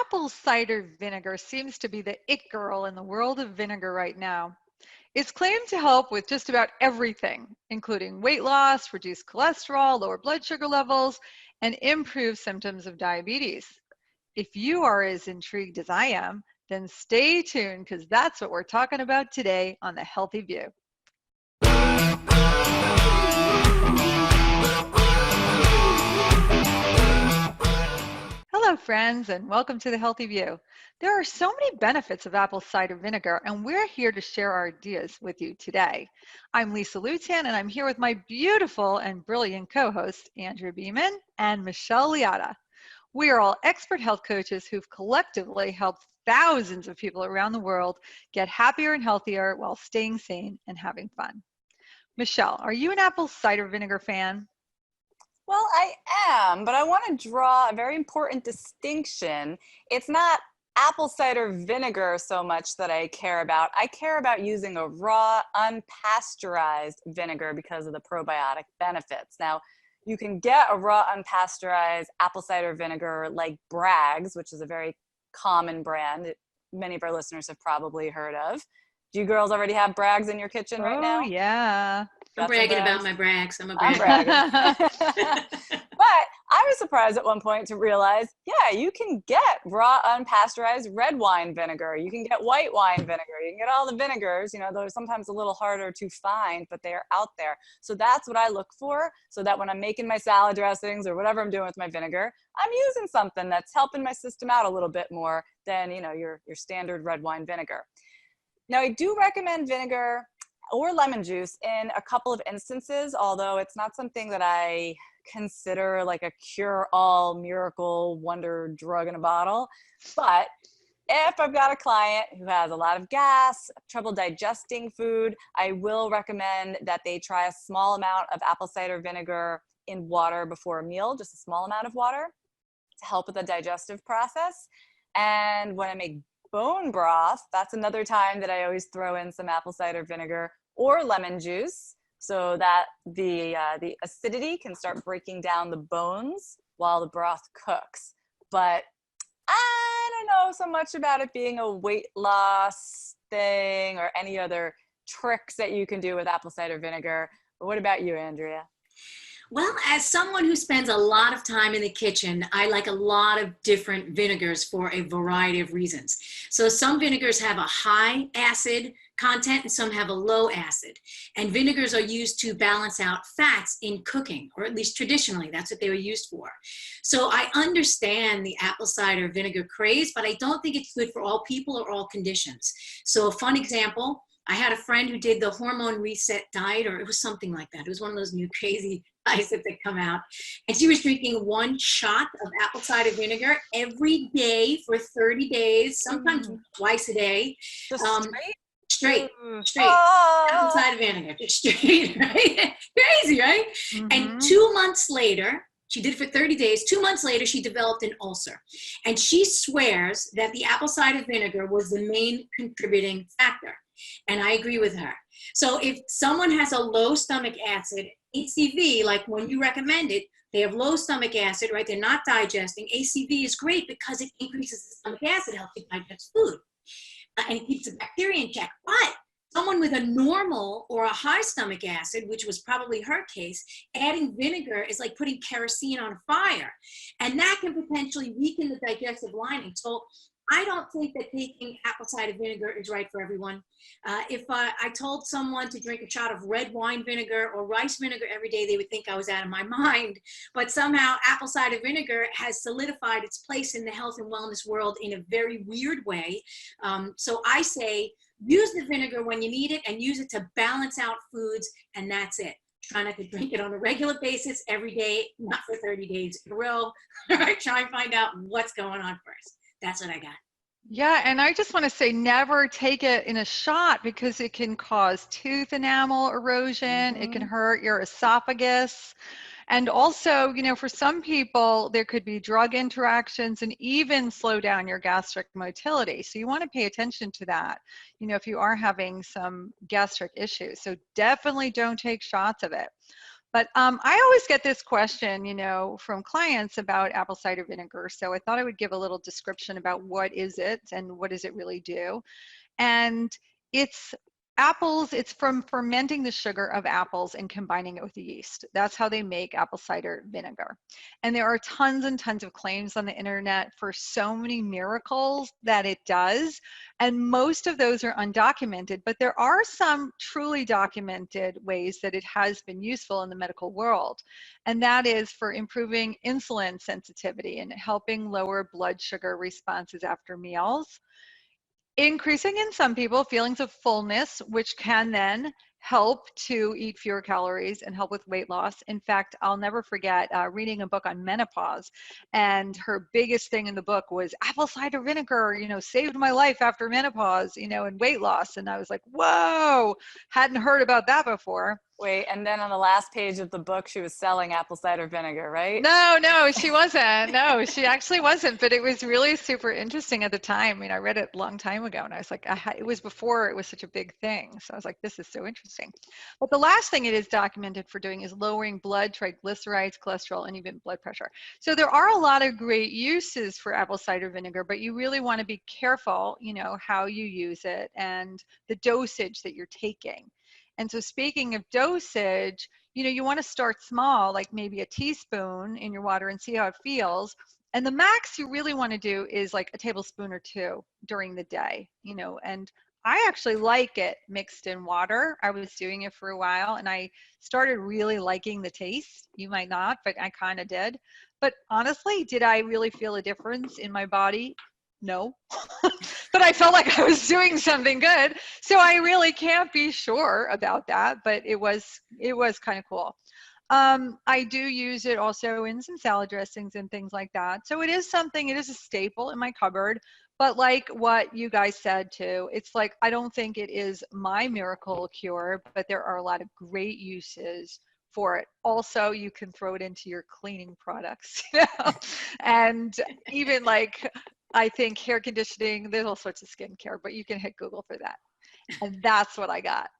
Apple cider vinegar seems to be the it girl in the world of vinegar right now. It's claimed to help with just about everything, including weight loss, reduce cholesterol, lower blood sugar levels, and improve symptoms of diabetes. If you are as intrigued as I am, then stay tuned because that's what we're talking about today on The Healthy View. Hello, friends, and welcome to The Healthy View. There are so many benefits of apple cider vinegar, and we're here to share our ideas with you today. I'm Lisa Lutan, and I'm here with my beautiful and brilliant co-hosts, Andrea Beeman and Michelle Liata. We are all expert health coaches who've collectively helped thousands of people around the world get happier and healthier while staying sane and having fun. Michelle, are you an apple cider vinegar fan? Well, I am, but I want to draw a very important distinction. It's not apple cider vinegar so much that I care about. I care about using a raw, unpasteurized vinegar because of the probiotic benefits. Now, you can get a raw, unpasteurized apple cider vinegar like Bragg's, which is a very common brand that many of our listeners have probably heard of. Do you girls already have Bragg's in your kitchen right now? Oh, yeah. I'm bragging about my Bragg's. I'm bragging. But I was surprised at one point to realize, yeah, you can get raw unpasteurized red wine vinegar. You can get white wine vinegar. You can get all the vinegars. You know, they're sometimes a little harder to find, but they are out there. So that's what I look for, so that when I'm making my salad dressings or whatever I'm doing with my vinegar, I'm using something that's helping my system out a little bit more than, you know, your standard red wine vinegar. Now, I do recommend vinegar or lemon juice in a couple of instances, although it's not something that I consider like a cure-all miracle wonder drug in a bottle. But if I've got a client who has a lot of gas, trouble digesting food, I will recommend that they try a small amount of apple cider vinegar in water before a meal, just a small amount of water to help with the digestive process. And when I make bone broth, that's another time that I always throw in some apple cider vinegar or lemon juice so that the acidity can start breaking down the bones while the broth cooks. But I don't know so much about it being a weight loss thing or any other tricks that you can do with apple cider vinegar. But what about you, Andrea? Well, as someone who spends a lot of time in the kitchen, I like a lot of different vinegars for a variety of reasons. So some vinegars have a high acid content and some have a low acid. And vinegars are used to balance out fats in cooking, or at least traditionally, that's what they were used for. So I understand the apple cider vinegar craze, but I don't think it's good for all people or all conditions. So a fun example, I had a friend who did the hormone reset diet, or it was something like that. It was one of those new crazy diets that come out. And she was drinking 1 shot of apple cider vinegar every day for 30 days, sometimes twice a day. Just straight. Apple cider vinegar, just straight, right? Crazy, right? Mm-hmm. And 2 months later, she did it for 30 days. 2 months later, she developed an ulcer. And she swears that the apple cider vinegar was the main contributing factor. And I agree with her. So if someone has a low stomach acid, ACV, like when you recommend it, they have low stomach acid, right? They're not digesting. ACV is great because it increases the stomach acid, helps you digest food, and it keeps the bacteria in check. But someone with a normal or a high stomach acid, which was probably her case, adding vinegar is like putting kerosene on a fire. And that can potentially weaken the digestive lining. So I don't think that taking apple cider vinegar is right for everyone. If I told someone to drink a shot of red wine vinegar or rice vinegar every day, they would think I was out of my mind. But somehow apple cider vinegar has solidified its place in the health and wellness world in a very weird way. So I say, use the vinegar when you need it and use it to balance out foods, and that's it. Try not to drink it on a regular basis every day, not for 30 days in a row. Try and find out what's going on first. That's what I got. Yeah, and I just want to say never take it in a shot because it can cause tooth enamel erosion. It can hurt your esophagus. And also, you know, for some people, there could be drug interactions and even slow down your gastric motility. So you want to pay attention to that, you know, if you are having some gastric issues. So definitely don't take shots of it. But I always get this question, from clients about apple cider vinegar. So I thought I would give a little description about what is it and what does it really do. And it's it's from fermenting the sugar of apples and combining it with the yeast. That's how they make apple cider vinegar. And there are tons and tons of claims on the internet for so many miracles that it does. And most of those are undocumented, but there are some truly documented ways that it has been useful in the medical world. And that is for improving insulin sensitivity and helping lower blood sugar responses after meals, increasing in some people feelings of fullness, which can then help to eat fewer calories and help with weight loss. In fact, I'll never forget reading a book on menopause, and her biggest thing in the book was apple cider vinegar, saved my life after menopause, and weight loss. And I was like, whoa, hadn't heard about that before. Wait, and then on the last page of the book, she was selling apple cider vinegar, right? No, she wasn't. No, she actually wasn't. But it was really super interesting at the time. I mean, I read it a long time ago, and I was like, it was before it was such a big thing. So I was like, this is so interesting. But the last thing it is documented for doing is lowering blood triglycerides, cholesterol, and even blood pressure. So there are a lot of great uses for apple cider vinegar, but you really want to be careful, how you use it and the dosage that you're taking. And so speaking of dosage, you want to start small, like maybe a teaspoon in your water and see how it feels. And the max you really want to do is like a tablespoon or two during the day, and I actually like it mixed in water. I was doing it for a while and I started really liking the taste. You might not, but I kind of did. But honestly, did I really feel a difference in my body? No. But I felt like I was doing something good. So I really can't be sure about that, but it was kind of cool. I do use it also in some salad dressings and things like that. So it is a staple in my cupboard. But like what you guys said too, it's like, I don't think it is my miracle cure, but there are a lot of great uses for it. Also, you can throw it into your cleaning products, and even like, I think hair conditioning, there's all sorts of skincare, but you can hit Google for that. And that's what I got.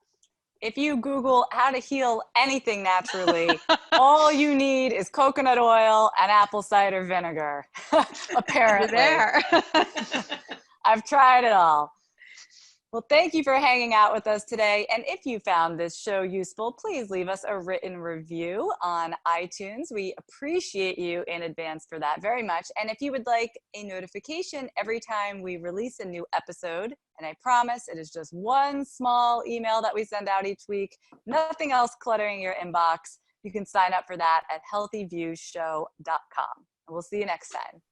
If you Google how to heal anything naturally, all you need is coconut oil and apple cider vinegar, apparently. You're there. I've tried it all. Well, thank you for hanging out with us today. And if you found this show useful, please leave us a written review on iTunes. We appreciate you in advance for that very much. And if you would like a notification every time we release a new episode, and I promise it is just one small email that we send out each week, nothing else cluttering your inbox, you can sign up for that at healthyviewshow.com. And we'll see you next time.